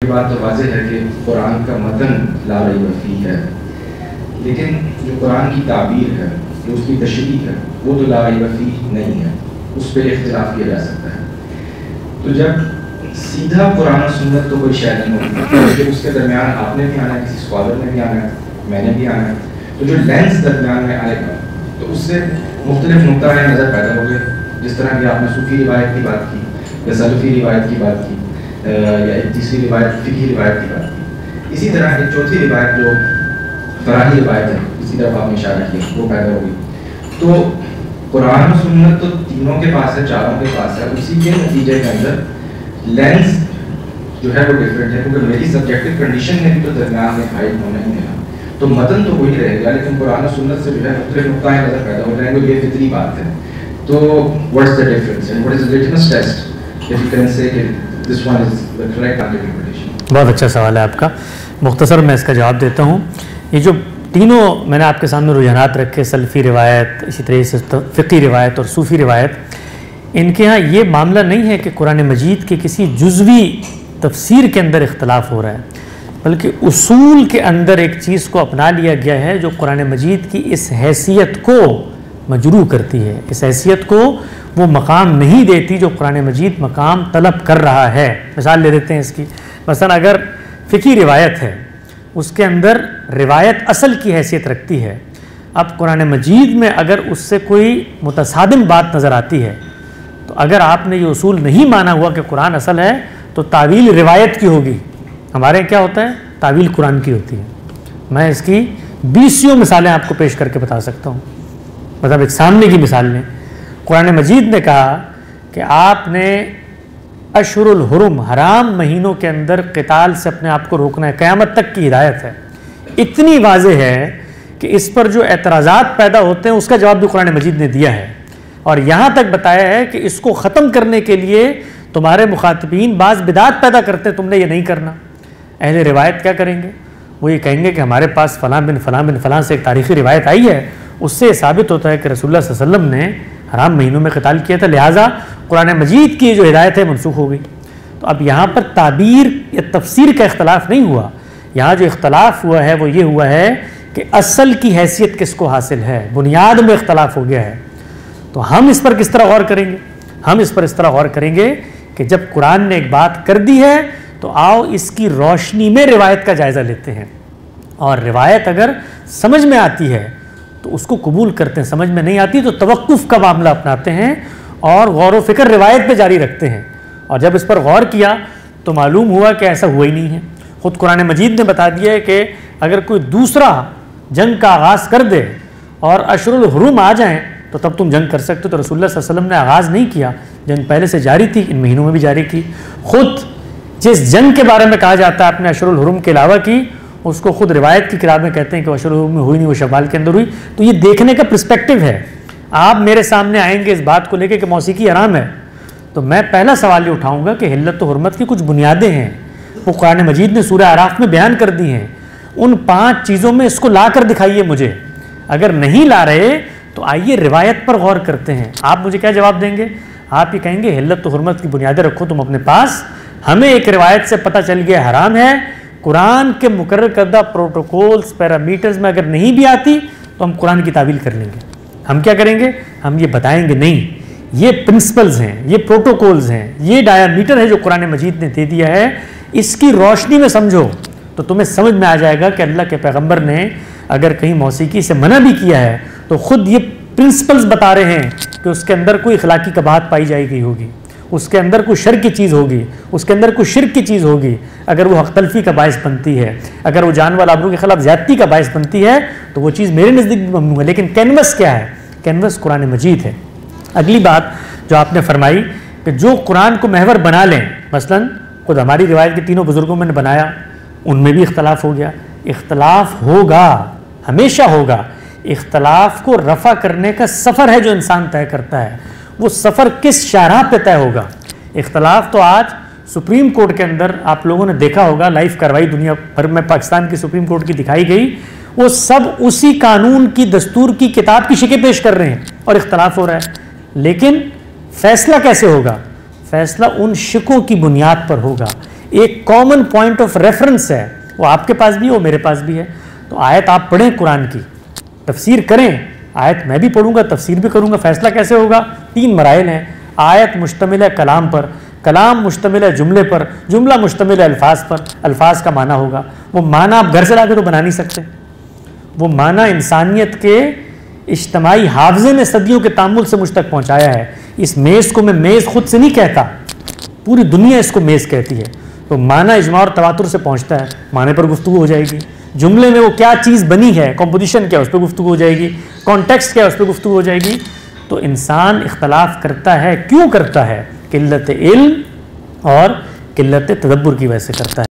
बात तो वाज़ेह है कि कुरान का मतन ला रैब फीह है, लेकिन जो कुरान की ताबीर है, जो उसकी तशरीह है, वो तो ला रैब फीह नहीं है, उस पर इख्तिलाफ किया जा सकता है। तो जब सीधा कुरान और सुन्नत तो कोई शय नहीं होती, तो उसके दरमियान आपने भी आना है, किसी स्कॉलर ने भी आना है, मैंने भी आना है, तो जो लेंस दरमियान में आएगा तो उससे मुख्तलिफ नुक्ता नज़र पैदा हो गए। जिस तरह की आपने सूफी रिवायत की बात की या सलफ़ी रिवायत की बात की या एक तीसरी रिवायत फ़िक़ही रिवायत की बात की, इसी तरह एक चौथी रिवायत जो फ़राही रिवायत है, इसी तरफ आपने इशारा किया, वो पैदा हो गई। तो कुरान और सुन्नत तो तीनों के पास है, चारों के पास है, उसी के नतीजे के अंदर लेंस जो है वो डिफरेंट है, क्योंकि मेरी सब्जेक्टिव कंडीशन में भी तो दरमियान में हाइट होना ही है, तो मतन तो वही रहेगा, लेकिन कुरान और सुन्नत से जो है मुख्तलिफ नुक्ता नज़र पैदा हो जाएंगे, ये फितरी बात है। तो what's the difference and what is the litmus test if you can say कि this one is the correct interpretation. बहुत अच्छा सवाल है आपका, मुख्तसर मैं इसका जवाब देता हूँ। ये जो तीनों मैंने आपके सामने रुझानात रखे, सल्फ़ी रिवायत, इसी तरह से फ़िक़ही रिवायत और सूफ़ी रिवायत, इनके यहाँ ये मामला नहीं है कि कुरान मजीद के किसी जुज़वी तफसीर के अंदर इख्तलाफ हो रहा है, बल्कि उसूल के अंदर एक चीज़ को अपना लिया गया है जो कुरान मजीद की इस हैसियत को मजरू करती है, इस हैसियत को वो मकाम नहीं देती जो कुरान मजीद मकाम तलब कर रहा है। मिसाल ले लेते हैं इसकी, मसलन अगर फ़िक़ही रिवायत है, उसके अंदर रिवायत असल की हैसियत रखती है। अब कुरान मजीद में अगर उससे कोई मुतसादिम बात नज़र आती है, तो अगर आपने ये उसूल नहीं माना हुआ कि कुरान असल है, तो तावील रिवायत की होगी। हमारे क्या होता है, तावील कुरान की होती है। मैं इसकी 20 मिसालें आपको पेश करके बता सकता हूँ। मतलब एक सामने की मिसाल में कुरान मजीद ने कहा कि आपने अशहुरुल हुरुम, हराम महीनों के अंदर क़िताल से अपने आप को रोकना है, क़यामत तक की हिदायत है। इतनी वाज़ेह है कि इस पर जो एतराज़ात पैदा होते हैं उसका जवाब भी कुरान मजीद ने दिया है, और यहाँ तक बताया है कि इसको ख़त्म करने के लिए तुम्हारे मुखातबीन बाज़ बिदात पैदा करते हैं, तुमने ये नहीं करना। अहले रिवायत क्या करेंगे, वो ये कहेंगे कि हमारे पास फ़लाँ बिन फ़लाँ से एक तारीख़ी रिवायत आई है, उससे साबित होता है कि रसूलुल्लाह सल्लल्लाहु अलैहि वसल्लम ने हराम महीनों में क़िताल किया था, लिहाजा कुरान मजीद की जो हिदायत है मनसूख हो गई। तो अब यहाँ पर ताबीर या तफसीर का इख्तलाफ नहीं हुआ, यहाँ जो इख्तलाफ हुआ है वो ये हुआ है कि असल की हैसियत किसको हासिल है, बुनियाद में इख्तलाफ हो गया है। तो हम इस पर किस तरह गौर करेंगे, हम इस पर इस तरह गौर करेंगे कि जब कुरान ने एक बात कर दी है तो आओ इसकी रोशनी में रिवायत का जायज़ा लेते हैं, और रिवायत अगर समझ में आती है तो उसको कबूल करते हैं, समझ में नहीं आती तो तवक्कुफ़ का मामला अपनाते हैं और गौर व फिक्र रिवायत पे जारी रखते हैं। और जब इस पर गौर किया तो मालूम हुआ कि ऐसा हुआ ही नहीं है। ख़ुद कुरान मजीद ने बता दिया है कि अगर कोई दूसरा जंग का आगाज़ कर दे और अशहुरुल हुरुम आ जाएँ तो तब तुम जंग कर सकते हो। तो रसूलुल्लाह सल्लल्लाहु अलैहि वसल्लम ने आगाज़ नहीं किया, जंग पहले से जारी थी, इन महीनों में भी जारी की। ख़ुद जिस जंग के बारे में कहा जाता है आपने अशहुरुल हुरुम के अलावा की, उसको खुद रिवायत की किताबें कहते हैं कि अशहुरुल हुरुम में हुई नहीं, वो शव्वाल के अंदर हुई। तो ये देखने का पर्सपेक्टिव है। आप मेरे सामने आएंगे इस बात को लेकर कि मौसीकी हराम है, तो मैं पहला सवाल ये उठाऊंगा कि हिल्लत व हुर्मत की कुछ बुनियादें हैं, वो कुरान मजीद ने सूरह आराफ में बयान कर दी हैं। उन 5 चीज़ों में इसको ला कर दिखाइए मुझे। अगर नहीं ला रहे तो आइए रिवायत पर गौर करते हैं। आप मुझे क्या जवाब देंगे, आप ये कहेंगे हिल्लत व हुर्मत की बुनियादें रखो तुम अपने पास, हमें एक रिवायत से पता चल गया हराम है, कुरान के मुकर्रर करदा प्रोटोकॉल्स पैरामीटर्स में अगर नहीं भी आती तो हम कुरान की तावील कर लेंगे। हम क्या करेंगे, हम ये बताएंगे नहीं, ये प्रिंसिपल्स हैं, ये प्रोटोकॉल्स हैं, ये डायामीटर है जो कुरान मजीद ने दे दिया है, इसकी रोशनी में समझो तो तुम्हें समझ में आ जाएगा कि अल्लाह के पैगंबर ने अगर कहीं मौसीकी से मना भी किया है तो ख़ुद ये प्रिंसिपल्स बता रहे हैं कि उसके अंदर कोई इखलाकी कबाहत पाई जाएगी होगी, उसके अंदर कोई शर की चीज़ होगी, उसके अंदर कोई शिर्क की चीज़ होगी। अगर वो हक़ तलफ़ी का बायस बनती है, अगर वो जानवर आबरू के ख़िलाफ़ ज़्यादती का बायस बनती है, तो वो चीज़ मेरे नज़दीक भी ममनू है। लेकिन कैनवस क्या है, कैनवस कुरान मजीद है। अगली बात जो आपने फरमाई कि जो कुरान को महवर बना लें, मसलन खुद हमारी रिवायत के तीनों बुज़ुर्गों ने बनाया, उनमें भी इख्तलाफ हो गया। इख्तलाफ होगा, हमेशा होगा। इख्तलाफ को रफ़ा करने का सफ़र है जो इंसान तय करता है, वो सफ़र किस शाहराह पे तय होगा। इख्तलाफ तो आज सुप्रीम कोर्ट के अंदर आप लोगों ने देखा होगा, लाइव कार्रवाई दुनिया भर में पाकिस्तान की सुप्रीम कोर्ट की दिखाई गई, वो सब उसी कानून की दस्तूर की किताब की शिकें पेश कर रहे हैं और इख्तलाफ हो रहा है। लेकिन फैसला कैसे होगा, फैसला उन शिकों की बुनियाद पर होगा। एक कॉमन पॉइंट ऑफ रेफरेंस है, वो आपके पास भी है, वो मेरे पास भी है। तो आयत आप पढ़ें, कुरान की तफसीर करें, आयत मैं भी पढ़ूंगा, तफसीर भी करूंगा। फैसला कैसे होगा? 3 मराइल हैं। आयत मुश्तमिल है कलाम पर, कलाम मुश्तमिल है जुमले पर, जुमला मुश्तमिल है अल्फाज पर, अल्फाज का माना होगा। वो माना आप घर से लाके तो बना नहीं सकते, वो माना इंसानियत के इज्तमाई हाफजे ने सदियों के तामुल से मुझ तक पहुँचाया है। इस मेज़ को मैं मेज़ खुद से नहीं कहता, पूरी दुनिया इसको मेज़ कहती है। तो माना इजमा और तवातुर से पहुँचता है, माने पर गुफ्तगू हो जाएगी। जुमले में वो क्या चीज़ बनी है, कॉम्पोजिशन क्या है, उस पर गुफ्तगू हो जाएगी। कॉन्टेक्स्ट क्या है, उस पर गुफ्तगू हो जाएगी। तो इंसान इख्तलाफ करता है, क्यों करता है? किल्लत इल्म और किल्लत तदब्बुर की वजह से करता है।